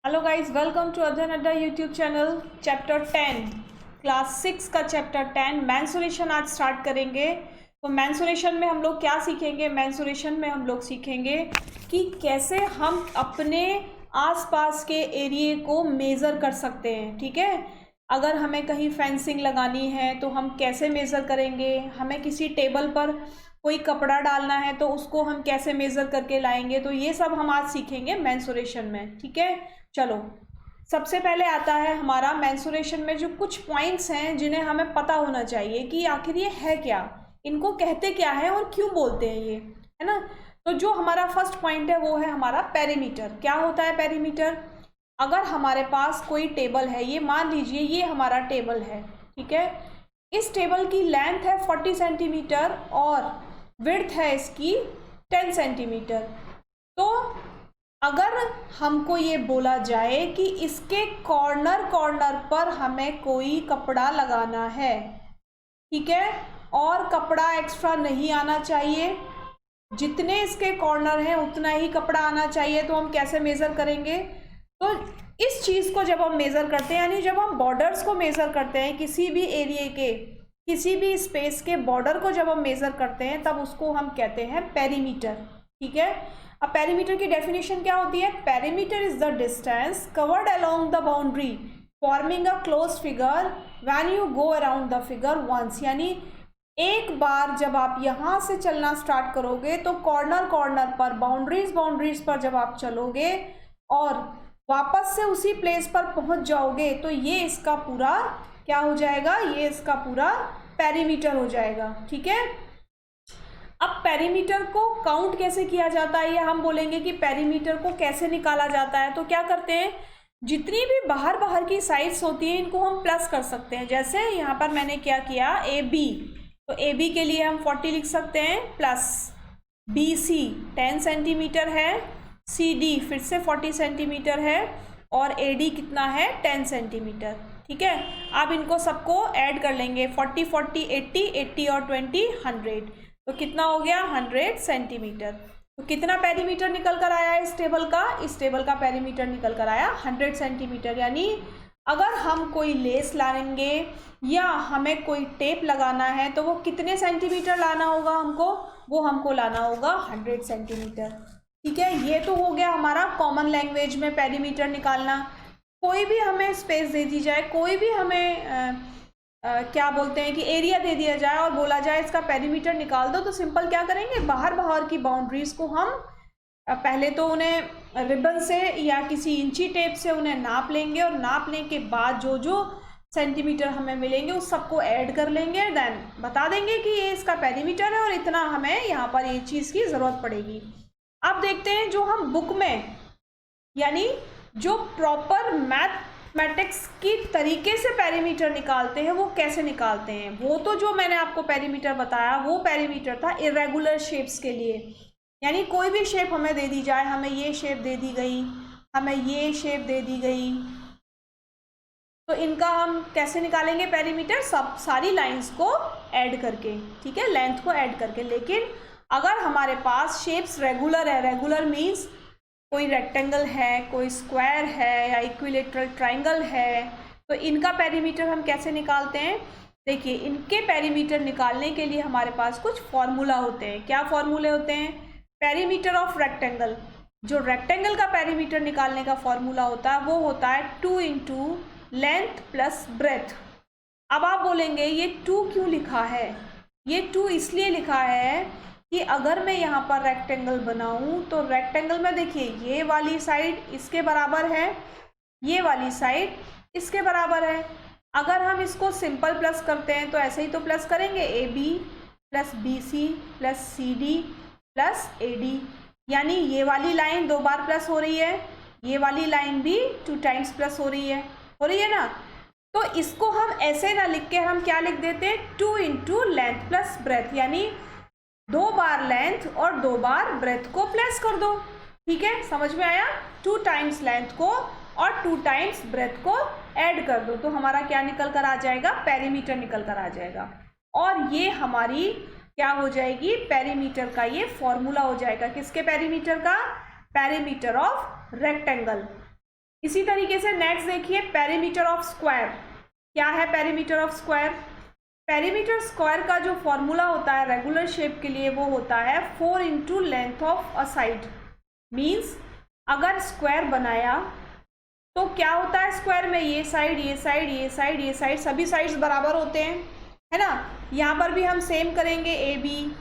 Hello guys, welcome to अध्ययन अड्डा YouTube channel. Chapter 10 class 6 का चैप्टर 10 मेंसुरेशन आज स्टार्ट करेंगे। तो मेंसुरेशन में हम लोग क्या सीखेंगे? मेंसुरेशन में हम लोग सीखेंगे कि कैसे हम अपने आसपास के एरिया को मेज़र कर सकते हैं। ठीक है, अगर हमें कहीं फेंसिंग लगानी है तो हम कैसे मेज़र करेंगे, हमें किसी टेबल पर कोई कपड़ा डालना है तो उसको हम कैसे मेज़र करके लाएंगे, तो ये सब हम आज सीखेंगे मेंसुरेशन में। ठीक है, चलो सबसे पहले आता है हमारा मेंसुरेशन में जो कुछ पॉइंट्स हैं जिन्हें हमें पता होना चाहिए कि आखिर ये है क्या, इनको कहते क्या है और क्यों बोलते हैं ये, है ना। तो जो हमारा फर्स्ट पॉइंट है वो है हमारा पेरीमीटर। क्या होता है पेरीमीटर? अगर हमारे पास कोई टेबल है, ये मान लीजिए ये हमारा टेबल है, ठीक है। इस टेबल की लेंथ है 40 सेंटीमीटर और विड्थ है इसकी 10 सेंटीमीटर। तो अगर हमको ये बोला जाए कि इसके कॉर्नर कॉर्नर पर हमें कोई कपड़ा लगाना है, ठीक है, और कपड़ा एक्स्ट्रा नहीं आना चाहिए, जितने इसके कॉर्नर हैं उतना ही कपड़ा आना चाहिए, तो हम कैसे मेज़र करेंगे? तो इस चीज़ को जब हम मेज़र करते हैं, यानी जब हम बॉर्डर्स को मेज़र करते हैं, किसी भी एरिया के किसी भी स्पेस के बॉर्डर को जब हम मेज़र करते हैं तब उसको हम कहते हैं पेरीमीटर। ठीक है, अब पेरीमीटर की डेफिनेशन क्या होती है? Perimeter is the distance covered along the boundary forming a close figure when you go around the figure once. यानी एक बार जब आप यहाँ से चलना स्टार्ट करोगे तो कॉर्नर कॉर्नर पर बाउंड्रीज पर जब आप चलोगे और वापस से उसी प्लेस पर पहुँच जाओगे तो ये इसका पूरा क्या हो जाएगा? ये इसका पूरा पेरीमीटर हो जाएगा। ठीक है, अब पेरीमीटर को काउंट कैसे किया जाता है, ये हम बोलेंगे कि पेरीमीटर को कैसे निकाला जाता है। तो क्या करते हैं, जितनी भी बाहर की साइड्स होती हैं इनको हम प्लस कर सकते हैं। जैसे यहाँ पर मैंने क्या किया, ए बी, तो ए बी के लिए हम 40 लिख सकते हैं, प्लस बी सी 10 सेंटीमीटर है, सी डी फिर से 40 सेंटीमीटर है और ए डी कितना है? 10 सेंटीमीटर। ठीक है, अब इनको सबको ऐड कर लेंगे, 40 40 80 80 और 20 100, तो कितना हो गया? 100 सेंटीमीटर। तो कितना पेरीमीटर निकल कर आया इस टेबल का? इस टेबल का पेरीमीटर निकल कर आया 100 सेंटीमीटर। यानी अगर हम कोई लेस लाएंगे या हमें कोई टेप लगाना है तो वो कितने सेंटीमीटर लाना होगा हमको? वो हमको लाना होगा 100 सेंटीमीटर। ठीक है, ये तो हो गया हमारा कॉमन लैंग्वेज में पेरीमीटर निकालना। कोई भी हमें स्पेस दे दी जाए, कोई भी हमें क्या बोलते हैं कि एरिया दे दिया जाए और बोला जाए इसका पेरीमीटर निकाल दो, तो सिंपल क्या करेंगे, बाहर की बाउंड्रीज को हम पहले तो उन्हें रिबन से या किसी इंची टेप से उन्हें नाप लेंगे और नापने के बाद जो जो सेंटीमीटर हमें मिलेंगे उस सबको ऐड कर लेंगे, देन बता देंगे कि ये इसका पेरीमीटर है और इतना हमें यहाँ पर ये चीज़ की ज़रूरत पड़ेगी। अब देखते हैं जो हम बुक में, यानी जो प्रॉपर मैथमेटिक्स की तरीके से पेरीमीटर निकालते हैं वो कैसे निकालते हैं। वो तो जो मैंने आपको पेरीमीटर बताया वो पेरीमीटर था इरेगुलर शेप्स के लिए। यानी कोई भी शेप हमें दे दी जाए, हमें ये शेप दे दी गई, हमें ये शेप दे दी गई, तो इनका हम कैसे निकालेंगे पेरीमीटर? सब सारी लाइंस को ऐड करके, ठीक है, लेंथ को ऐड करके। लेकिन अगर हमारे पास शेप्स रेगुलर है, रेगुलर मीन्स कोई रेक्टेंगल है, कोई स्क्वायर है या इक्विलेटरल ट्राइंगल है, तो इनका पेरीमीटर हम कैसे निकालते हैं? देखिए, इनके पेरीमीटर निकालने के लिए हमारे पास कुछ फॉर्मूला होते हैं। क्या फॉर्मूले होते हैं? पेरीमीटर ऑफ रेक्टेंगल, जो रेक्टेंगल का पेरीमीटर निकालने का फॉर्मूला होता है वो होता है 2 इंटू लेंथ प्लस ब्रेथ। अब आप बोलेंगे ये 2 क्यों लिखा है? ये 2 इसलिए लिखा है कि अगर मैं यहाँ पर रेक्टेंगल बनाऊँ तो रेक्टेंगल में देखिए ये वाली साइड इसके बराबर है, ये वाली साइड इसके बराबर है। अगर हम इसको सिंपल प्लस करते हैं तो ऐसे ही तो प्लस करेंगे, A B plus B C plus C D plus A D, यानी ये वाली लाइन 2 बार प्लस हो रही है, ये वाली लाइन भी 2 टाइम्स प्लस हो रही है ना। तो इसको हम ऐसे ना लिख के हम क्या लिख देते हैं, 2 इंटू लेंथ प्लस ब्रेथ, यानी 2 बार लेंथ और 2 बार ब्रेथ को प्लस कर दो। ठीक है, समझ में आया? 2 टाइम्स लेंथ को और 2 टाइम्स ब्रेथ को ऐड कर दो तो हमारा क्या निकल कर आ जाएगा? पेरीमीटर निकल कर आ जाएगा। और ये हमारी क्या हो जाएगी? पेरीमीटर का ये फॉर्मूला हो जाएगा। किसके पेरीमीटर का? Perimeter of rectangle. इसी तरीके से नेक्स्ट देखिए पेरीमीटर ऑफ स्क्वायर। क्या है perimeter of square? Perimeter square का जो फॉर्मूला होता है रेगुलर शेप के लिए वो होता है 4 into length of a side. Means अगर स्क्वायर बनाया तो क्या होता है स्क्वायर में, ये साइड ये साइड ये साइड ये साइड सभी साइड्स बराबर होते हैं, है ना। यहाँ पर भी हम सेम करेंगे, A B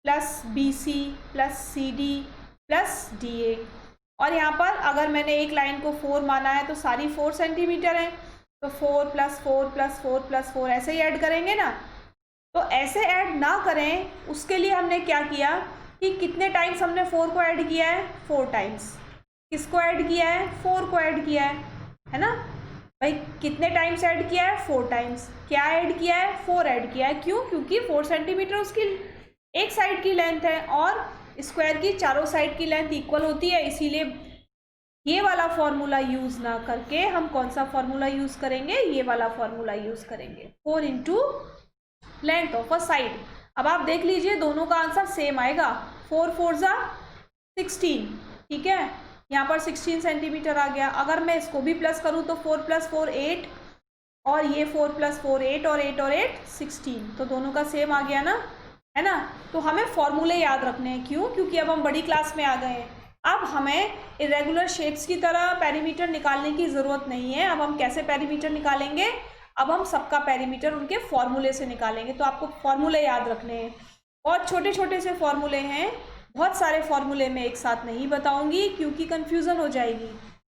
plus B C plus C D plus D A. और यहाँ पर अगर मैंने एक लाइन को 4 माना है तो सारी 4 सेंटीमीटर है, तो 4 प्लस 4 प्लस 4 प्लस 4 ऐसे ही ऐड करेंगे ना। तो ऐसे ऐड ना करें उसके लिए हमने क्या किया कि कितने टाइम्स हमने 4 को ऐड किया है, 4 टाइम्स। किसको ऐड किया है? 4 को ऐड किया है ना भाई। कितने टाइम्स ऐड किया है? 4 टाइम्स। क्या ऐड किया है? 4 ऐड किया है। क्यों? क्योंकि 4 सेंटीमीटर उसकी एक साइड की लेंथ है और स्क्वायर की चारों साइड की लेंथ इक्वल होती है, इसीलिए ये वाला फॉर्मूला यूज ना करके हम कौन सा फॉर्मूला यूज करेंगे? ये वाला फॉर्मूला यूज करेंगे, 4 into length of a side. अब आप देख लीजिए दोनों का आंसर सेम आएगा, 4 4 जा 16, ठीक है। यहाँ पर 16 सेंटीमीटर आ गया। अगर मैं इसको भी प्लस करूँ तो 4 प्लस 4 8 और ये 4 प्लस 4 8 और 8 और 8 16, तो दोनों का सेम आ गया ना, है ना। तो हमें फॉर्मूले याद रखने हैं। क्यों? क्योंकि अब हम बड़ी क्लास में आ गए हैं। अब हमें इरेगुलर शेप्स की तरह पेरीमीटर निकालने की ज़रूरत नहीं है। अब हम कैसे पेरीमीटर निकालेंगे? अब हम सबका पेरीमीटर उनके फॉर्मूले से निकालेंगे। तो आपको फॉर्मूले याद रखने हैं और छोटे छोटे से फॉर्मूले हैं, बहुत सारे फॉर्मूले मैं एक साथ नहीं बताऊंगी क्योंकि कंफ्यूजन हो जाएगी,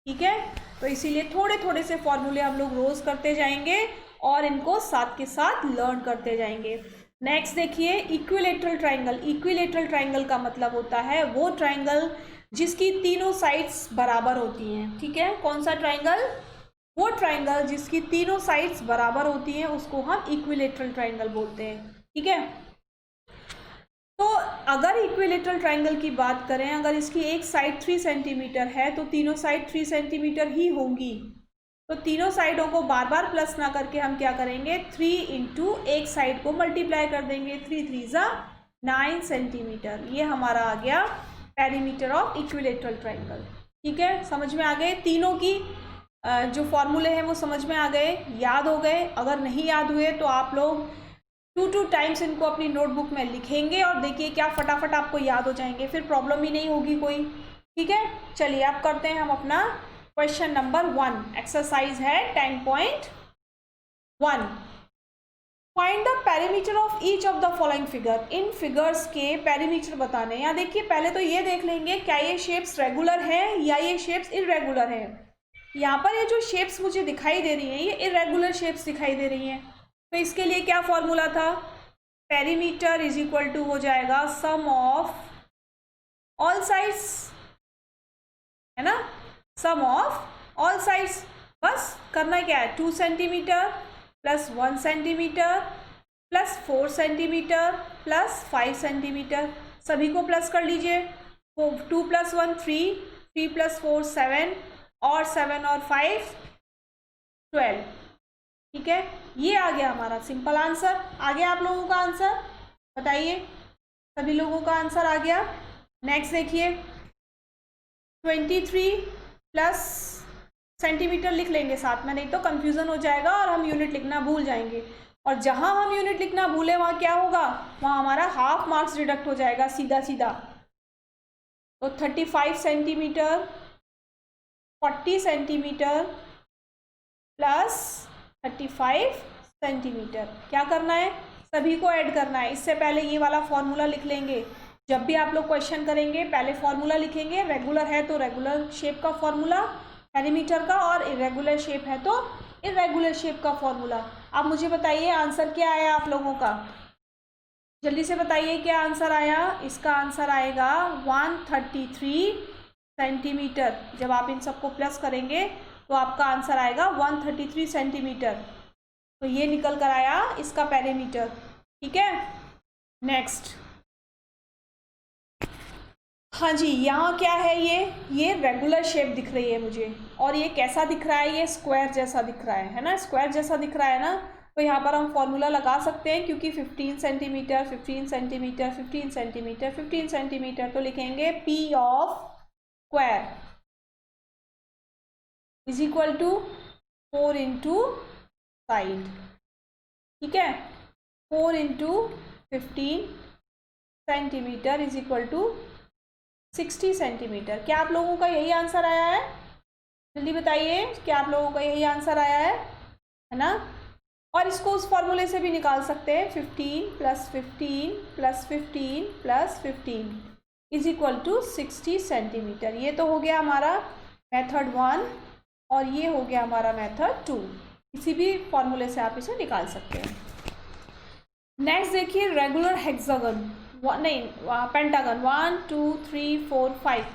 ठीक है। तो इसीलिए थोड़े थोड़े से फॉर्मूले हम लोग रोज करते जाएंगे और इनको साथ के साथ लर्न करते जाएंगे। नेक्स्ट देखिए इक्विलेटरल ट्राइंगल। इक्विलेटरल ट्राइंगल का मतलब होता है वो ट्राइंगल जिसकी तीनों साइड्स बराबर होती हैं, ठीक है। कौन सा ट्राइंगल? वो ट्राइंगल जिसकी तीनों साइड्स बराबर होती हैं उसको हम इक्विलेटरल ट्राइंगल बोलते हैं, ठीक है। तो अगर इक्विलेटरल ट्राइंगल की बात करें, अगर इसकी एक साइड 3 सेंटीमीटर है तो तीनों साइड 3 सेंटीमीटर ही होंगी। तो तीनों साइडों को बार बार प्लस ना करके हम क्या करेंगे, 3 इंटू एक साइड को मल्टीप्लाई कर देंगे, 3 3 जा 9 सेंटीमीटर। ये हमारा आ गया पेरीमीटर ऑफ इक्विलेटरल ट्राइंगल, ठीक है। समझ में आ गए? तीनों की जो फॉर्मूले हैं वो समझ में आ गए, याद हो गए। अगर नहीं याद हुए तो आप लोग 2 टाइम्स इनको अपनी नोटबुक में लिखेंगे और देखिए क्या फटाफट आपको याद हो जाएंगे, फिर प्रॉब्लम ही नहीं होगी कोई, ठीक है। चलिए अब करते हैं हम अपना क्वेश्चन नंबर 1। एक्सरसाइज है 10.1। Find the perimeter of each of the following figure. In figures के पेरीमीटर बताने। यहाँ देखिए पहले तो ये देख लेंगे क्या ये शेप्स रेगुलर हैं या ये शेप्स इरेगुलर हैं। यहाँ पर ये जो शेप्स मुझे दिखाई दे रही हैं ये इरेगुलर शेप्स दिखाई दे रही हैं, तो इसके लिए क्या फॉर्मूला था? पेरीमीटर इज इक्वल टू हो जाएगा सम ऑफ ऑल साइड्स, है ना, सम ऑफ ऑल साइड्स। बस करना क्या है, 2 centimetre plus 1 centimetre plus 4 centimetre plus 5 centimetre, सभी को प्लस कर लीजिए। 2 प्लस 1 3, 3 प्लस 4 7 और 7 और 5 12, ठीक है। ये आ गया हमारा सिंपल आंसर। आ गया आप लोगों का आंसर? बताइए, सभी लोगों का आंसर आ गया। नेक्स्ट देखिए 23 प्लस सेंटीमीटर लिख लेंगे साथ में, नहीं तो कंफ्यूजन हो जाएगा और हम यूनिट लिखना भूल जाएंगे। और जहां हम यूनिट लिखना भूले वहां क्या होगा, वहां हमारा हाफ मार्क्स डिडक्ट हो जाएगा सीधा सीधा। तो 35 सेंटीमीटर 40 सेंटीमीटर प्लस 35 सेंटीमीटर, क्या करना है, सभी को ऐड करना है। इससे पहले ये वाला फॉर्मूला लिख लेंगे। जब भी आप लोग क्वेश्चन करेंगे पहले फॉर्मूला लिखेंगे। रेगुलर है तो रेगुलर शेप का फॉर्मूला पेरीमीटर का, और इरेगुलर शेप है तो इरेगुलर शेप का फॉर्मूला। अब मुझे बताइए आंसर क्या आया आप लोगों का, जल्दी से बताइए क्या आंसर आया। इसका आंसर आएगा 133 सेंटीमीटर। जब आप इन सबको प्लस करेंगे तो आपका आंसर आएगा 133 सेंटीमीटर। तो ये निकल कर आया इसका पेरीमीटर, ठीक है। नेक्स्ट, हाँ जी, यहाँ क्या है, ये रेगुलर शेप दिख रही है मुझे, और ये कैसा दिख रहा है, ये स्क्वायर जैसा दिख रहा है ना, स्क्वायर जैसा दिख रहा है ना। तो यहाँ पर हम फॉर्मूला लगा सकते हैं क्योंकि 15 सेंटीमीटर 15 सेंटीमीटर 15 सेंटीमीटर 15 सेंटीमीटर, तो लिखेंगे P of square, is equal to 4 into side, ठीक है, 4 into 15 centimetre is equal to 60 centimetre. क्या आप लोगों का यही आंसर आया है? जल्दी बताइए, क्या आप लोगों का यही आंसर आया है ना? और इसको उस फॉर्मूले से भी निकाल सकते हैं, 15 plus 15 plus 15 plus 15 is equal to 60 centimetre. ये तो हो गया हमारा मेथड 1 और ये हो गया हमारा मेथड 2। किसी भी फॉर्मूले से आप इसे निकाल सकते हैं। नेक्स्ट देखिए, रेगुलर हेक्सागन, नहीं पेंटागन, 1 2 3 4 5।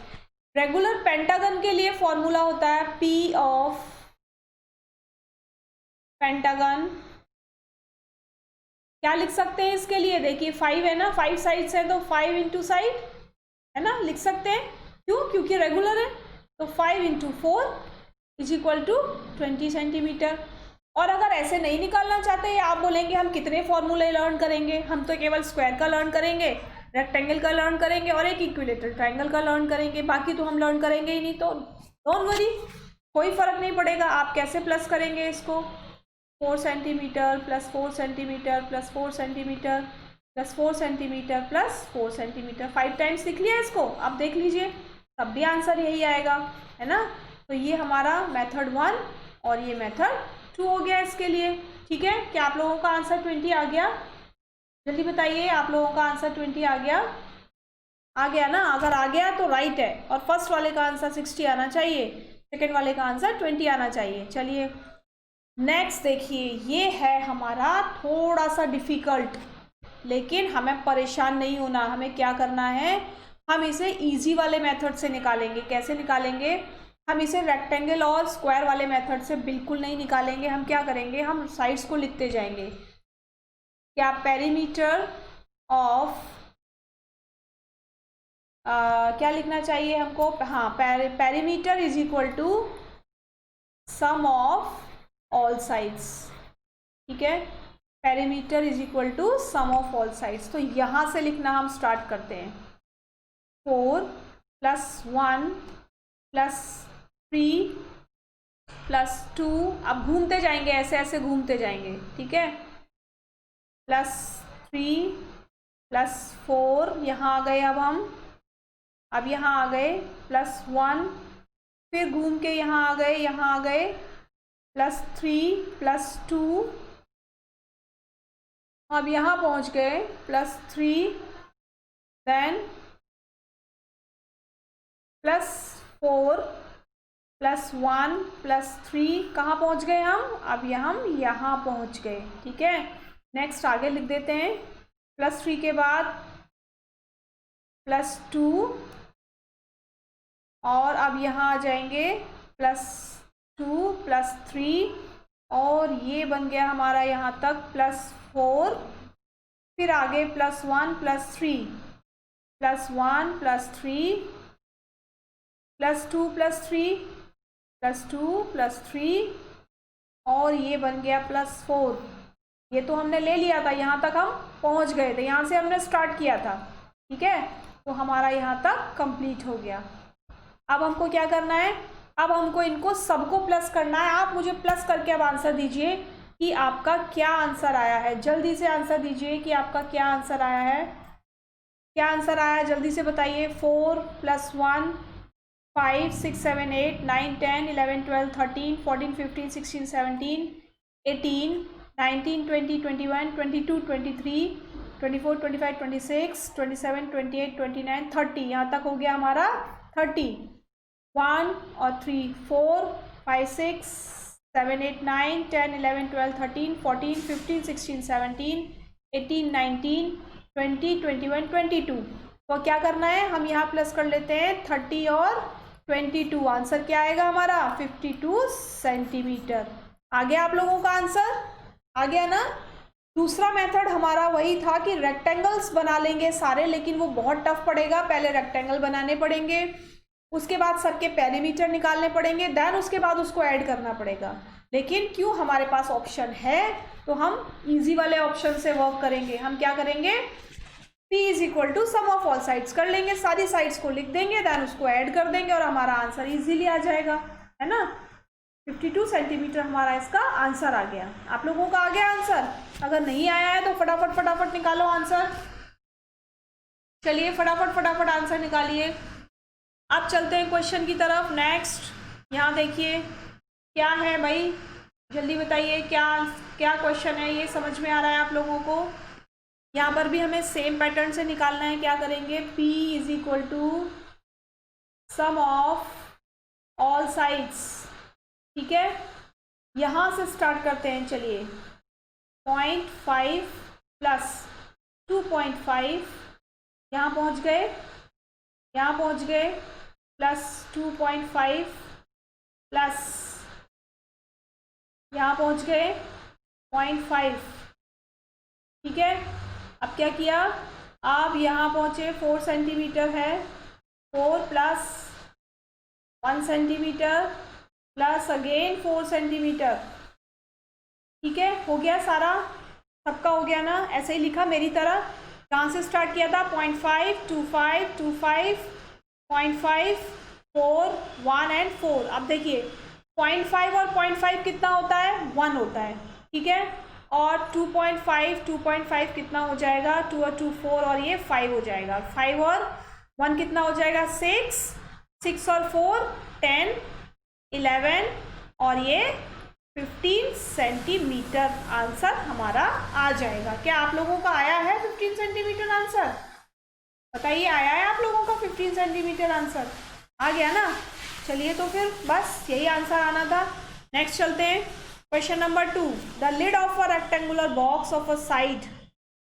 रेगुलर पेंटागन के लिए फॉर्मूला होता है पी ऑफ पेंटागन। क्या लिख सकते हैं इसके लिए? देखिए 5 है ना, 5 साइड्स है तो 5 इंटू साइड है ना, लिख सकते हैं। क्यों? क्योंकि रेगुलर है। तो 5 into 4 is equal to 20 centimetre. और अगर ऐसे नहीं निकालना चाहते, आप बोलेंगे हम कितने फॉर्मूले लर्न करेंगे, हम तो केवल स्क्वायर का लर्न करेंगे, रेक्टेंगल का लर्न करेंगे और एक इक्विलेटरल ट्रायंगल का लर्न करेंगे, बाकी तो हम लर्न करेंगे ही नहीं। तो डोंट वरी, कोई फर्क नहीं पड़ेगा। आप कैसे प्लस करेंगे इसको? 4 centimetre plus 4 centimetre plus 4 centimetre plus 4 centimetre plus 4 centimetre, 5 times लिख लिया इसको। आप देख लीजिए, तब भी आंसर यही आएगा, है ना। तो ये हमारा मेथड 1 और ये मेथड 2 हो गया इसके लिए, ठीक है। क्या आप लोगों का आंसर 20 आ गया? जल्दी बताइए, आप लोगों का आंसर 20 आ गया? आ गया ना? अगर आ गया तो राइट है, और फर्स्ट वाले का आंसर 60 आना चाहिए, सेकेंड वाले का आंसर 20 आना चाहिए। चलिए नेक्स्ट देखिए, ये है हमारा थोड़ा सा डिफ़िकल्ट, लेकिन हमें परेशान नहीं होना। हमें क्या करना है, हम इसे इजी वाले मेथड से निकालेंगे। कैसे निकालेंगे? हम इसे रेक्टेंगल और स्क्वायर वाले मेथड से बिल्कुल नहीं निकालेंगे। हम क्या करेंगे, हम साइड्स को लिखते जाएंगे। क्या पेरीमीटर ऑफ क्या लिखना चाहिए हमको? हाँ, perimeter is equal to sum of all sides, ठीक है। Perimeter is equal to sum of all sides. तो यहाँ से लिखना हम स्टार्ट करते हैं। 4 प्लस 1 प्लस 3 प्लस 2, अब घूमते जाएंगे, ऐसे ऐसे घूमते जाएंगे, ठीक है। प्लस 3 प्लस 4, यहाँ आ गए अब यहाँ आ गए, प्लस 1, फिर घूम के यहाँ आ गए प्लस 3 प्लस 2, अब यहाँ पहुँच गए plus 3, then plus 4 plus 1 plus 3, कहाँ पहुँच गए हम? अब हम यहाँ पहुँच गए, ठीक है। नेक्स्ट आगे लिख देते हैं, प्लस 3 के बाद प्लस 2, और अब यहाँ आ जाएंगे प्लस 2 प्लस 3, और ये बन गया हमारा यहाँ तक प्लस 4, फिर आगे plus 1 plus 3 plus 1 plus 3 plus 2 plus 3 plus 2 plus 3, और ये बन गया प्लस 4। ये तो हमने ले लिया था, यहाँ तक हम पहुँच गए थे, यहाँ से हमने स्टार्ट किया था, ठीक है। तो हमारा यहाँ तक कंप्लीट हो गया। अब हमको क्या करना है, अब हमको इनको सबको प्लस करना है। आप मुझे प्लस करके अब आंसर दीजिए कि आपका क्या आंसर आया है। जल्दी से आंसर दीजिए कि आपका क्या आंसर आया है। क्या आंसर आया है जल्दी से बताइए। 4 प्लस 1 5 6 7 8 9 10 11 12 13 14 15 16 17 18 19 20 21 22 23 24 25 26 27 28 29 30, यहाँ तक हो गया हमारा 30। 1 और 3 4 5 6 7 8 9 10 11 12 13 14 15 16 17 18 19 20 21 22। तो क्या करना है, हम यहाँ प्लस कर लेते हैं 30 और 22। आंसर क्या आएगा हमारा? 52 सेंटीमीटर। आ गया आप लोगों का आंसर? आ गया ना। दूसरा मेथड हमारा वही था कि रेक्टेंगल्स बना लेंगे सारे, लेकिन वो बहुत टफ पड़ेगा। पहले रेक्टेंगल बनाने पड़ेंगे, उसके बाद सबके पेरीमीटर निकालने पड़ेंगे, देन उसके बाद उसको ऐड करना पड़ेगा। लेकिन क्यों हमारे पास ऑप्शन है, तो हम इजी वाले ऑप्शन से वर्क करेंगे। हम क्या करेंगे, P is equal to sum of all sides कर लेंगे, सारी साइड्स को लिख देंगे, देन उसको ऐड कर देंगे और हमारा आंसर इजीली आ जाएगा, है ना। 52 सेंटीमीटर हमारा इसका आंसर आ गया। आप लोगों का आ गया आंसर? अगर नहीं आया है तो फटाफट फटाफट निकालो आंसर। चलिए फटाफट फटाफट आंसर निकालिए। अब चलते हैं क्वेश्चन की तरफ। नेक्स्ट यहाँ देखिए क्या है भाई, जल्दी बताइए क्या क्या क्वेश्चन है, ये समझ में आ रहा है आप लोगों को? यहाँ पर भी हमें सेम पैटर्न से निकालना है। क्या करेंगे? P is equal to sum of all sides. ठीक है, यहाँ से स्टार्ट करते हैं। चलिए 0.5 प्लस 2.5, यहाँ पहुँच गए, यहाँ पहुँच गए, प्लस 2.5 प्लस यहाँ पहुँच गए 0.5। ठीक है, अब क्या किया? आप यहाँ पहुँचे, 4 सेंटीमीटर है, 4 plus 1 centimetre plus again 4 centimetre. ठीक है, हो गया सारा, सबका हो गया ना? ऐसे ही लिखा मेरी तरह। कहाँ से स्टार्ट किया था? 0.5, 25, 25, 0.5, 4, 1 एंड 4। अब देखिए 0.5 और 0.5 कितना होता है? 1 होता है। ठीक है, और 2.5 कितना हो जाएगा? 2 और 2 4 और ये 5 हो जाएगा। 5 और 1 कितना हो जाएगा? 6, 6 और 4 10, 11 और ये 15 सेंटीमीटर आंसर हमारा आ जाएगा। क्या आप लोगों का आया है 15 सेंटीमीटर आंसर? बताइए, आया है आप लोगों का 15 सेंटीमीटर आंसर? आ गया ना? चलिए तो फिर बस यही आंसर आना था। नेक्स्ट चलते हैं, question number 2। The lid of a rectangular box of a side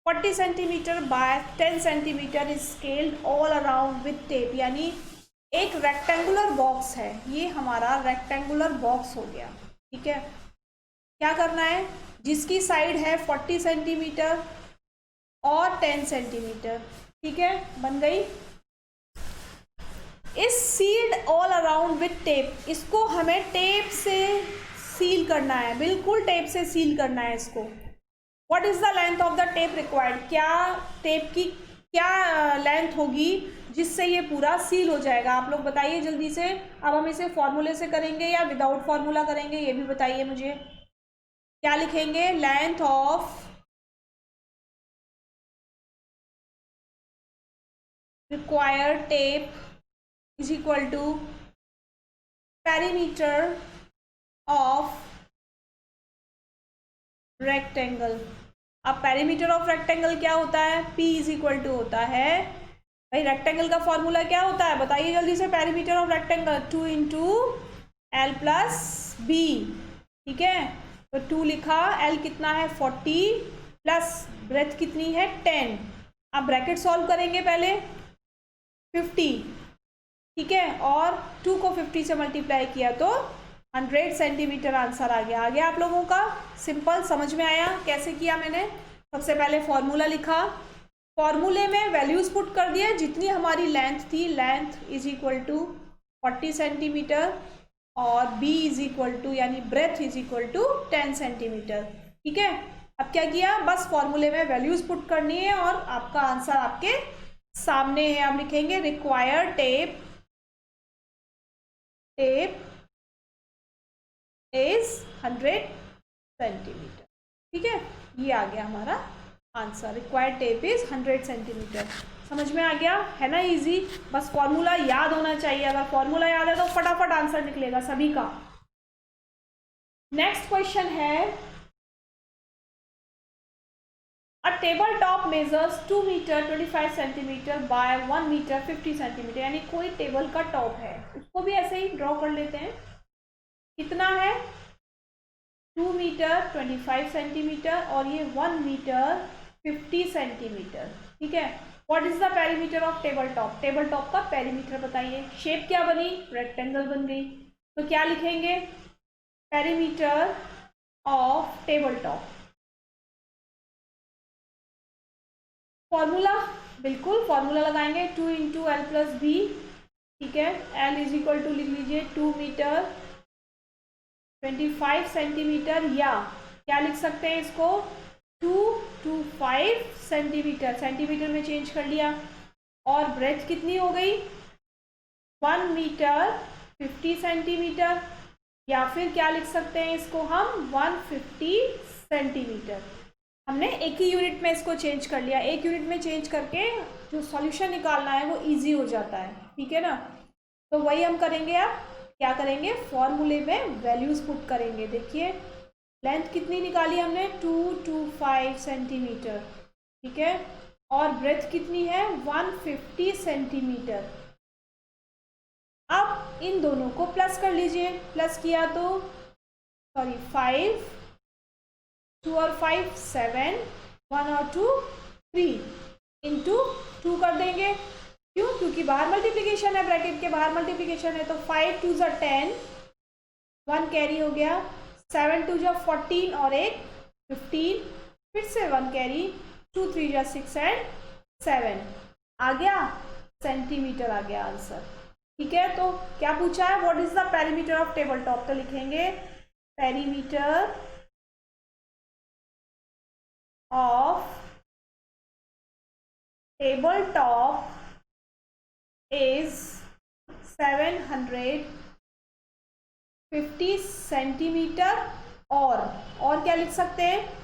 40 centimetre by 10 centimetre is scaled all around with tape. यानी एक रेक्टेंगुलर बॉक्स है, ये हमारा रेक्टेंगुलर बॉक्स हो गया। ठीक है, क्या करना है? जिसकी साइड है 40 सेंटीमीटर और 10 सेंटीमीटर। ठीक है, बन गई। इस sealed all around with tape, इसको हमें टेप से सील करना है, बिल्कुल टेप से सील करना है इसको। What is the length of the tape required? क्या टेप की क्या लेंथ होगी जिससे ये पूरा सील हो जाएगा? आप लोग बताइए जल्दी से। अब हम इसे फॉर्मूले से करेंगे या विदाउट फॉर्मूला करेंगे, ये भी बताइए मुझे। क्या लिखेंगे? Length of required tape is equal to perimeter of rectangle. अब पेरीमीटर ऑफ रेक्टेंगल क्या होता है? P इज इक्वल टू होता है भाई, रेक्टेंगल का फॉर्मूला क्या होता है? बताइए जल्दी से। Perimeter of rectangle 2 into L plus B. ठीक है, तो 2 लिखा, एल कितना है 40 प्लस ब्रेथ कितनी है 10। अब ब्रैकेट सॉल्व करेंगे पहले 50। ठीक है, और 2 को 50 से मल्टीप्लाई किया तो 100 सेंटीमीटर आंसर आ गया। आप लोगों का सिंपल समझ में आया कैसे किया मैंने? सबसे पहले फॉर्मूला लिखा, फॉर्मूले में वैल्यूज पुट कर दिए, जितनी हमारी लेंथ थी, length is equal to 40 centimetre और b इज इक्वल टू यानी breadth is equal to 10 centimetre. ठीक है, अब क्या किया? बस फॉर्मूले में वैल्यूज पुट करनी है और आपका आंसर आपके सामने है। अब लिखेंगे रिक्वायर्ड टेप इज 100 सेंटीमीटर। ठीक है, ये आ गया हमारा answer. Required tape is 100 centimetre. समझ में आ गया है ना? इजी, बस फॉर्मूला याद होना चाहिए। अगर फॉर्मूला याद है तो फटाफट आंसर निकलेगा सभी का। नेक्स्ट क्वेश्चन है, a table top measures 2 metre 25 centimetre by 1 metre 50 centimetre. यानी कोई टेबल का टॉप है, उसको भी ऐसे ही ड्रॉ कर लेते हैं। कितना है? 2 मीटर 25 सेंटीमीटर और ये 1 मीटर 50 सेंटीमीटर। ठीक है, what is the perimeter of table top? Table top का पेरीमीटर बताइए। शेप क्या बनी? रेक्टेंगल बन गई। तो क्या लिखेंगे? Perimeter of table top. Formula, बिल्कुल फॉर्मूला लगाएंगे, 2 इंटू एल प्लस बी। ठीक है, एल इज इक्वल टू लिख लीजिए 2 मीटर 25 सेंटीमीटर, या क्या लिख सकते हैं इसको? 225 सेंटीमीटर, सेंटीमीटर में चेंज कर लिया। और ब्रेथ कितनी हो गई? 1 मीटर 50 सेंटीमीटर, या फिर क्या लिख सकते हैं इसको हम 150 सेंटीमीटर। हमने एक ही यूनिट में इसको चेंज कर लिया, एक यूनिट में चेंज करके जो सॉल्यूशन निकालना है वो इजी हो जाता है, ठीक है ना। तो वही हम करेंगे, अब क्या करेंगे, फॉर्मूले में वैल्यूज पुट करेंगे। देखिए लेंथ कितनी निकाली हमने, 225 सेंटीमीटर, ठीक है, और ब्रेथ कितनी है, 150 सेंटीमीटर। अब इन दोनों को प्लस कर लीजिए, प्लस किया तो सॉरी 5, 2 और 5 7, 1 और 2 3 इंटू 2 कर देंगे। क्यों, क्योंकि बाहर मल्टीप्लिकेशन है, ब्रैकेट के बाहर मल्टीप्लिकेशन है। तो 5 2 ज़ा 10, 1 कैरी हो गया, 7 2 ज़ा 14 और एक 15, फिर से 1 कैरी, 2 3 ज़ा 6 एंड 7 आ गया, सेंटीमीटर आ गया आंसर, ठीक है। तो क्या पूछा है, what is the perimeter of table top, तो लिखेंगे perimeter of table top is 750 centimetre, और क्या लिख सकते हैं,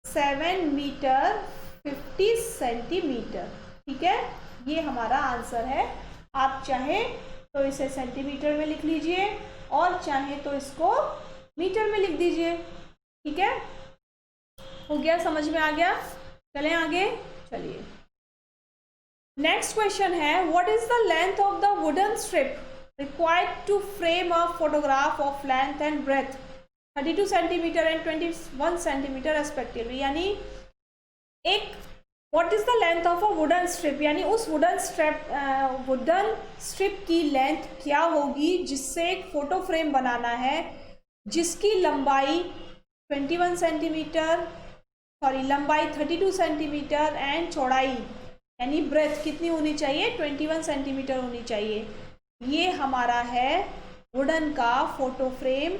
7 मीटर 50 सेंटीमीटर, ठीक है। ये हमारा आंसर है। आप चाहे तो इसे सेंटीमीटर में लिख लीजिए और चाहे तो इसको मीटर में लिख दीजिए, ठीक है। हो गया, समझ में आ गया। चलें आगे, चलिए नेक्स्ट क्वेश्चन है, what is the length of the wooden strip required to frame a photograph of length and breadth 32 centimetre and 21 centimetre respectively. यानी एक what is the length of a wooden strip, यानी उस wooden strip की length क्या होगी जिससे एक photo frame बनाना है, जिसकी लंबाई 21 सेंटीमीटर, सॉरी लंबाई 32 सेंटीमीटर एंड चौड़ाई यानी ब्रेथ कितनी होनी चाहिए, 21 सेंटीमीटर होनी चाहिए। ये हमारा है वुडन का फोटो फ्रेम,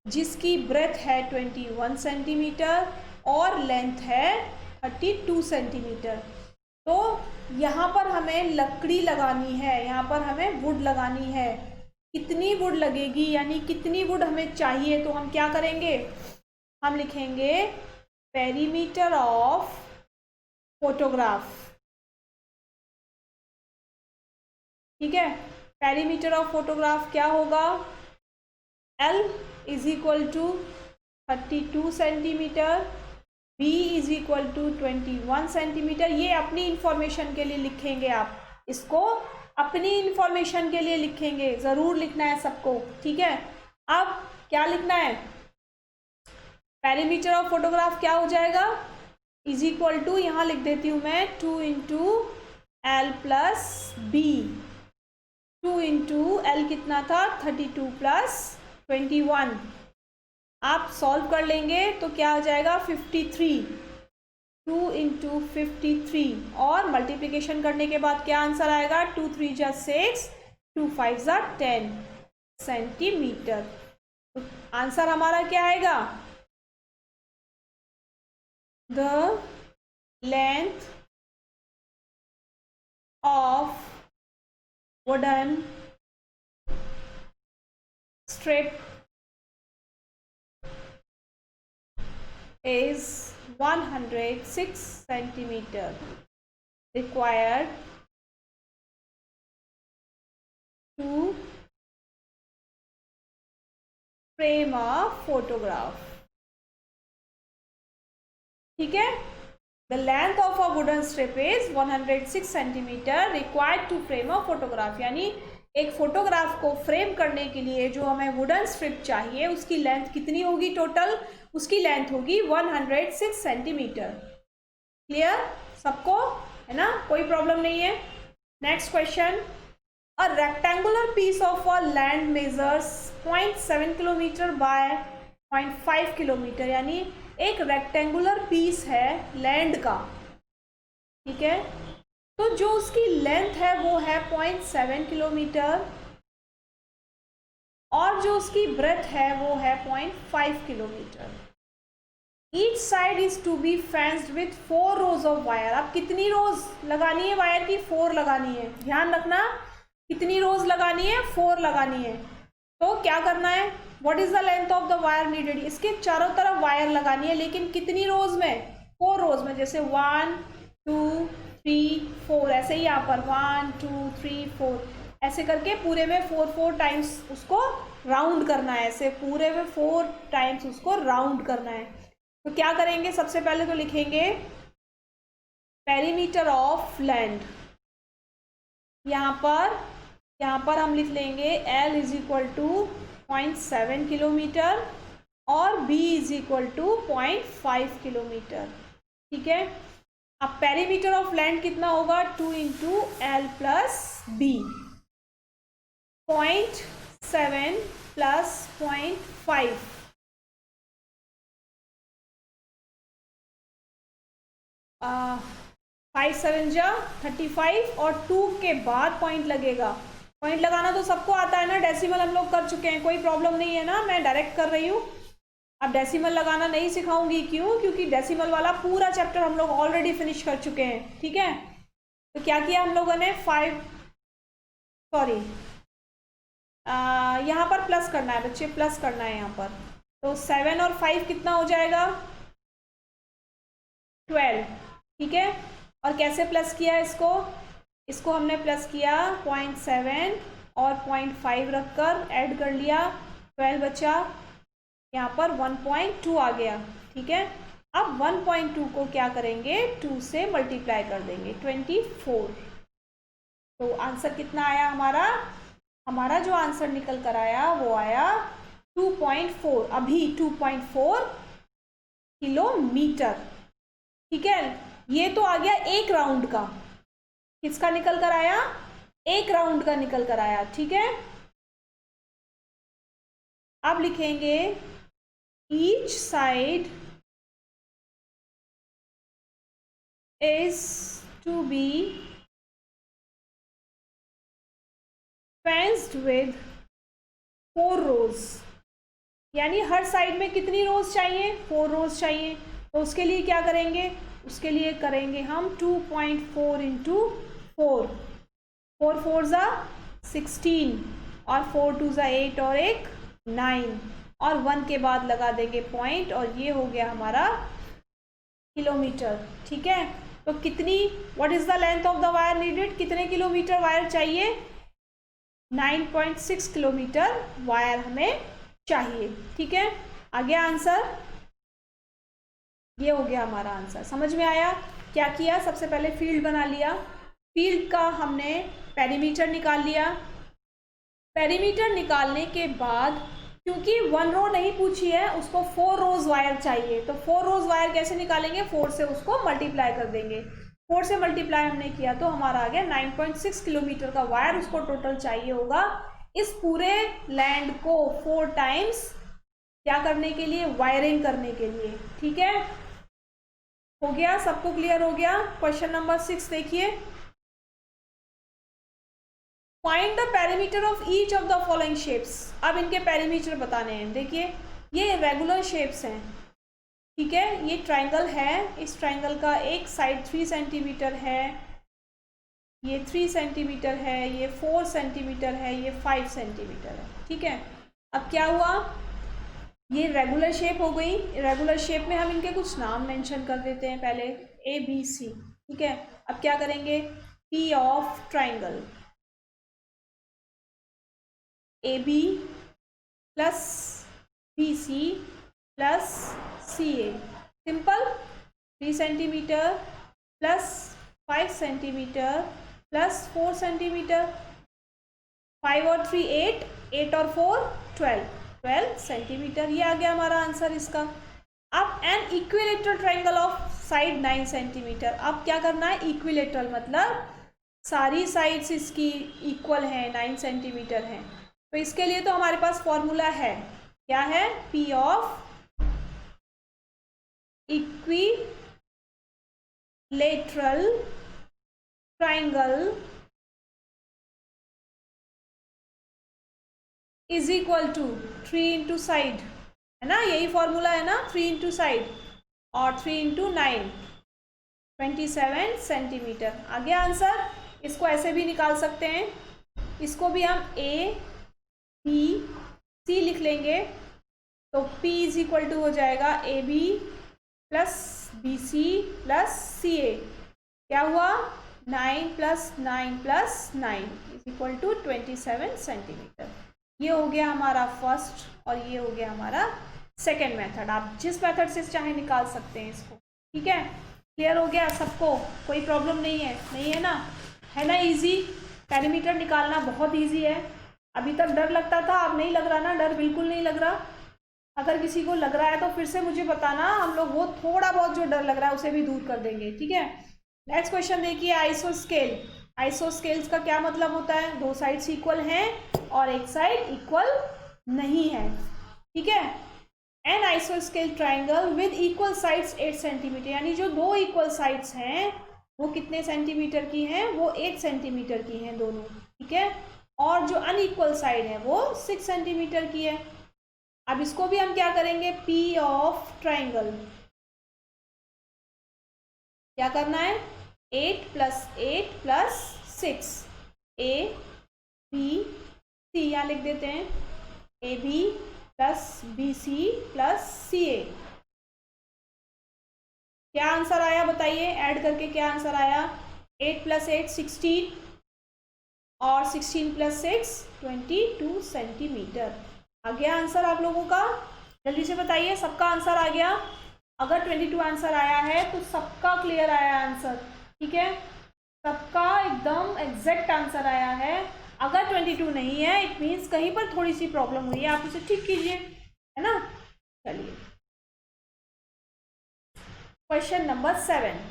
जिसकी ब्रेथ है 21 सेंटीमीटर और लेंथ है 32 सेंटीमीटर। तो यहाँ पर हमें लकड़ी लगानी है, यहाँ पर हमें वुड लगानी है। कितनी वुड लगेगी, यानी कितनी वुड हमें चाहिए, तो हम क्या करेंगे, हम लिखेंगे पेरीमीटर ऑफ फोटोग्राफ, ठीक है। पेरीमीटर ऑफ फोटोग्राफ क्या होगा, L is equal to 32 centimetre, B is equal to 21 centimetre. ये अपनी इंफॉर्मेशन के लिए लिखेंगे, आप इसको अपनी इंफॉर्मेशन के लिए लिखेंगे, ज़रूर लिखना है सबको, ठीक है। अब क्या लिखना है, पेरीमीटर ऑफ फोटोग्राफ क्या हो जाएगा, इज इक्वल टू, यहाँ लिख देती हूँ मैं 2 into L plus B. 2 into L कितना था, 32 प्लस 21। आप सॉल्व कर लेंगे तो क्या हो जाएगा 53, 2 इंटू 53, और मल्टीप्लिकेशन करने के बाद क्या आंसर आएगा, 2 3 जा 6, 2 5 जा 10 सेंटीमीटर। तो आंसर हमारा क्या आएगा, the length of wooden strip is 106 centimeter required to frame a photograph, ठीक है। The length of a wooden strip is 106 centimeter required to frame a photograph। यानी एक फोटोग्राफ को फ्रेम करने के लिए जो हमें वुडन स्ट्रिप चाहिए उसकी लेंथ कितनी होगी, टोटल उसकी लेंथ होगी 106 सेंटीमीटर। क्लियर सबको, है ना, कोई प्रॉब्लम नहीं है। Next question, a rectangular piece of a land measures 0.7 kilometre by 0.5 kilometre. यानी एक रेक्टेंगुलर पीस है लैंड का, ठीक है, तो जो उसकी लेंथ है वो है 0.7 किलोमीटर और जो उसकी ब्रेथ है वो है 0.5 kilometre. Each side is to be fenced with 4 rows of wire. अब कितनी रोज लगानी है वायर की, 4 लगानी है, ध्यान रखना कितनी रोज लगानी है, 4 लगानी है। तो क्या करना है, what is the length of the wire needed, इसके चारों तरफ वायर लगानी है, लेकिन कितनी रोज में, 4 रोज में, जैसे 1 2 3 4, ऐसे ही यहाँ पर 1 2 3 4 ऐसे करके पूरे में 4 टाइम्स उसको राउंड करना है, ऐसे पूरे में 4 टाइम्स उसको राउंड करना है। तो क्या करेंगे, सबसे पहले तो लिखेंगे पेरीमीटर ऑफ लैंड, यहाँ पर हम लिख लेंगे L is equal to 0.7 kilometre और B is equal to 0.5 kilometre. ठीक है, अब पेरीमीटर ऑफ लैंड कितना होगा, 2 into L plus B, 0.7 plus 0.5, 5 7 जा 35 और 2 के बाद पॉइंट लगेगा। पॉइंट लगाना तो सबको आता है ना, डेसिमल हम लोग कर चुके हैं, कोई प्रॉब्लम नहीं है ना, मैं डायरेक्ट कर रही हूँ। अब डेसिमल लगाना नहीं सिखाऊंगी, क्यों, क्योंकि डेसिमल वाला पूरा चैप्टर हम लोग ऑलरेडी फिनिश कर चुके हैं। ठीक है, तो क्या किया हम लोगों ने, यहाँ पर प्लस करना है बच्चे, प्लस करना है यहाँ पर, तो 7 और 5 कितना हो जाएगा, 12। ठीक है, और कैसे प्लस किया इसको हमने प्लस किया 0.7 और 0.5 रखकर ऐड कर लिया, 12 बचा, यहाँ पर 1.2 आ गया। ठीक है, अब 1.2 को क्या करेंगे, 2 से मल्टीप्लाई कर देंगे, 24। तो आंसर कितना आया हमारा जो आंसर निकल कर आया वो आया 2.4, अभी 2.4 किलोमीटर। ठीक है, ये तो आ गया एक राउंड का, किसका निकल कर आया, एक राउंड का निकल कर आया। ठीक है, अब लिखेंगे each side is to be fenced with 4 rows, यानी हर साइड में कितनी रोज चाहिए, 4 रोज चाहिए। तो उसके लिए क्या करेंगे, उसके लिए करेंगे हम 2.4 इंटू 4, 4 4 ज़ा 16 और 4 2 ज़ा 8 और 1 9 और 1 के बाद लगा देंगे पॉइंट, और ये हो गया हमारा किलोमीटर। ठीक है, तो कितनी, what is the length of the wire needed, कितने किलोमीटर वायर चाहिए, 9.6 किलोमीटर वायर हमें चाहिए। ठीक है, आ गया आंसर, ये हो गया हमारा आंसर। समझ में आया, क्या किया, सबसे पहले फील्ड बना लिया, फील्ड का हमने पेरीमीटर निकाल लिया, पेरीमीटर निकालने के बाद क्योंकि 1 रो नहीं पूछी है, उसको 4 रोज वायर चाहिए, तो 4 रोज वायर कैसे निकालेंगे, 4 से उसको मल्टीप्लाई कर देंगे, 4 से मल्टीप्लाई हमने किया तो हमारा आ गया 9.6 किलोमीटर का वायर उसको टोटल चाहिए होगा, इस पूरे लैंड को 4 टाइम्स क्या करने के लिए, वायरिंग करने के लिए। ठीक है, हो गया, सबको क्लियर हो गया। क्वेश्चन नंबर 6 देखिए, find the perimeter of each of the following shapes. अब इनके पेरीमीटर बताने हैं। देखिए ये रेगुलर शेप्स हैं, ठीक है, ये ट्राइंगल है, इस ट्राइंगल का एक साइड 3 सेंटीमीटर है, ये 3 सेंटीमीटर है, ये 4 सेंटीमीटर है, ये 5 सेंटीमीटर है। ठीक है, अब क्या हुआ, ये रेगुलर शेप हो गई, रेगुलर शेप में हम इनके कुछ नाम मेंशन कर देते हैं पहले, ABC। ठीक है, अब क्या करेंगे, P of triangle AB plus BC plus CA, simple, 3 centimetre plus 5 centimetre plus 4 centimetre, 5 और 3 8, 8 और 4 12 सेंटीमीटर, ये आ गया हमारा आंसर इसका। अब an equilateral triangle of side 9 centimetre, अब क्या करना है, इक्विलेटरल मतलब सारी साइड्स इसकी इक्वल हैं, 9 सेंटीमीटर हैं, तो इसके लिए तो हमारे पास फॉर्मूला है, क्या है, P of equilateral triangle is equal to 3 into side, है ना, यही फॉर्मूला है ना, 3 इंटू साइड और 3 इंटू 9 27 सेंटीमीटर। आ गया आंसर। इसको ऐसे भी निकाल सकते हैं, इसको भी हम A B लेंगे तो P इज इक्वल टू हो जाएगा AB plus BC plus CA। क्या हुआ? 9 plus 9 plus 9 is equal to 27 centimetre. ये हो गया हमारा फर्स्ट और ये हो गया हमारा सेकेंड मेथड। आप जिस मेथड से चाहे निकाल सकते हैं इसको। ठीक है, क्लियर हो गया सबको? कोई प्रॉब्लम नहीं है? नहीं है ना? है ना इजी? पेरीमीटर निकालना बहुत इजी है। अभी तक डर लगता था, अब नहीं लग रहा ना? डर बिल्कुल नहीं लग रहा। अगर किसी को लग रहा है तो फिर से मुझे बताना, हम लोग वो थोड़ा बहुत जो डर लग रहा है उसे भी दूर कर देंगे। ठीक है, नेक्स्ट क्वेश्चन देखिए, आइसोस्केल। आइसोस्केल्स का क्या मतलब होता है? दो साइड्स इक्वल हैं और एक साइड इक्वल नहीं है। ठीक है, एन आइसोस्केल triangle with equal sides 8 centimetre, यानी जो दो इक्वल साइड्स हैं वो कितने सेंटीमीटर की हैं? वो 8 सेंटीमीटर की हैं दोनों। ठीक है, और जो अनइक्वल साइड है वो 6 सेंटीमीटर की है। अब इसको भी हम क्या करेंगे? पी ऑफ ट्राइंगल क्या करना है? 8 plus 8 plus 6, A B C, यहाँ लिख देते हैं A B plus B C plus C A. क्या आंसर आया बताइए? ऐड करके क्या आंसर आया? 8 प्लस 8 16 और 16 प्लस 6 22 सेंटीमीटर। आ गया आंसर आप लोगों का? जल्दी से बताइए, सबका आंसर आ गया? अगर 22 आंसर आया है तो सबका क्लियर आया आंसर। ठीक है, सबका एकदम एग्जैक्ट आंसर आया है। अगर 22 नहीं है इट मीन्स कहीं पर थोड़ी सी प्रॉब्लम हुई है, आप उसे ठीक कीजिए, है ना? चलिए, question number 7,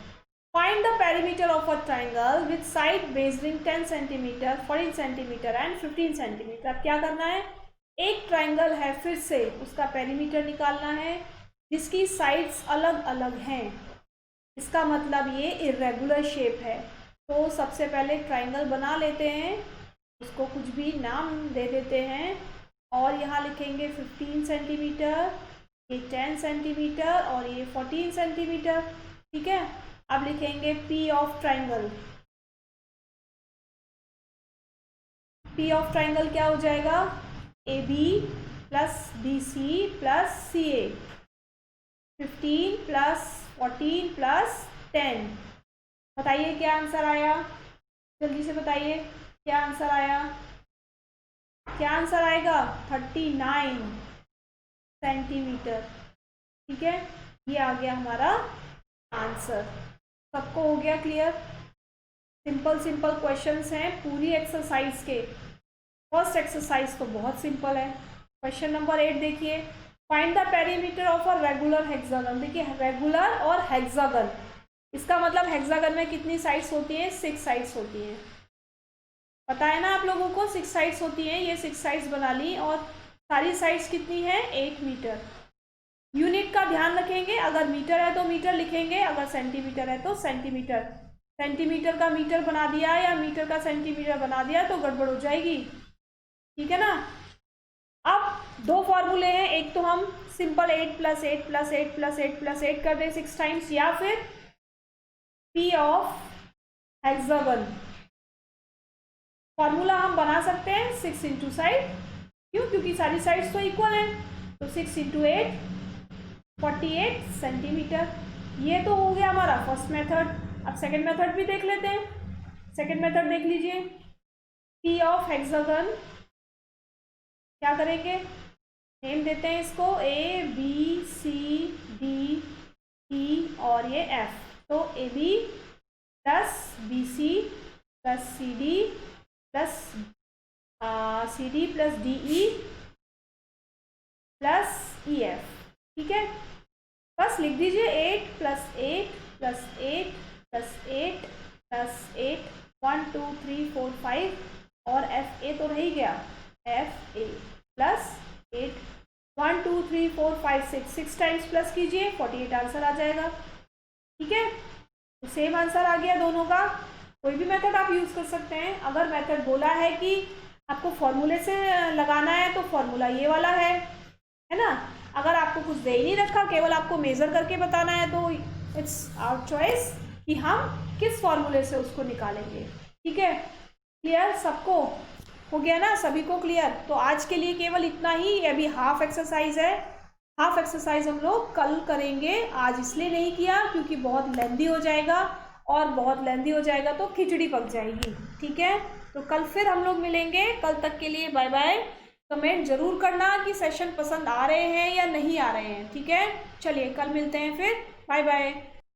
find the perimeter of a triangle with side measuring 10 centimetre 14 centimetre and 15 centimetre. अब क्या करना है? एक ट्राइंगल है, फिर से उसका पेरीमीटर निकालना है जिसकी साइड्स अलग अलग हैं। इसका मतलब ये इर्रेगुलर शेप है। तो सबसे पहले ट्राइंगल बना लेते हैं, उसको कुछ भी नाम दे देते हैं और यहाँ लिखेंगे 15 सेंटीमीटर, ये 10 सेंटीमीटर और ये 14 सेंटीमीटर। ठीक है, अब लिखेंगे P of triangle. P of triangle क्या हो जाएगा? A B plus B C plus C A, 15 plus 14 plus 10। बताइए क्या आंसर आया? जल्दी से बताइए क्या आंसर आया? क्या आंसर आएगा? 39 सेंटीमीटर। ठीक है, ये आ गया हमारा आंसर। सबको हो गया क्लियर? सिंपल सिंपल क्वेश्चंस हैं पूरी एक्सरसाइज के। फर्स्ट एक्सरसाइज तो बहुत सिंपल है। क्वेश्चन नंबर 8 देखिए, find the perimeter of a regular hexagon. देखिए रेगुलर और हेक्सागन, इसका मतलब हेक्सागन में कितनी साइड्स होती हैं? 6 साइड्स होती हैं। पता है ना आप लोगों को 6 साइड्स होती हैं। ये 6 साइड्स बना ली और सारी साइड्स कितनी है? 8 मीटर। यूनिट का ध्यान रखेंगे, अगर मीटर है तो मीटर लिखेंगे, अगर सेंटीमीटर है तो सेंटीमीटर। सेंटीमीटर का मीटर बना दिया या मीटर का सेंटीमीटर बना दिया तो गड़बड़ हो जाएगी। ठीक है ना? अब दो फॉर्मूले हैं, एक तो हम simple 8 plus 8 plus 8 plus 8 plus 8 कर दें 6 टाइम्स, या फिर पी ऑफ हेक्सागन फॉर्मूला हम बना सकते हैं 6 इंटू साइड। क्यों? क्योंकि सारी साइड्स तो इक्वल हैं। तो 6 इंटू 8 48 सेंटीमीटर। ये तो हो गया हमारा फर्स्ट मेथड। अब सेकंड मेथड भी देख लेते हैं। सेकंड मेथड देख लीजिए, पी ऑफ हेक्सागन क्या करेंगे? नेम देते हैं इसको ए बी सी डी ई और ये एफ। तो A B plus B C plus C D plus C D plus D E plus E F. ठीक है, बस लिख दीजिए 8 प्लस 8 प्लस 8 प्लस 8 प्लस 8 1 2 3 4 5 और एफ ए तो रह गया, F A plus 8 1 2 3 4 5 6 times plus कीजिए 48 आंसर आ जाएगा। ठीक है, तो सेम आंसर आ गया दोनों का। कोई भी मेथड आप यूज़ कर सकते हैं। अगर मेथड बोला है कि आपको फॉर्मूले से लगाना है तो फॉर्मूला ये वाला है ना? अगर आपको कुछ दे ही नहीं रखा, केवल आपको मेज़र करके बताना है तो इट्स आवर चॉइस कि हम किस फॉर्मूले से उसको निकालेंगे। ठीक है, क्लियर सबको हो गया ना सभी को क्लियर? तो आज के लिए केवल इतना ही, अभी हाफ एक्सरसाइज है, हाफ एक्सरसाइज हम लोग कल करेंगे। आज इसलिए नहीं किया क्योंकि बहुत लेंदी हो जाएगा, और बहुत लेंदी हो जाएगा तो खिचड़ी पक जाएगी, ठीक है? तो कल फिर हम लोग मिलेंगे, कल तक के लिए बाय बाय। कमेंट जरूर करना कि सेशन पसंद आ रहे हैं या नहीं आ रहे हैं, ठीक है? चलिए कल मिलते हैं फिर, बाय बाय।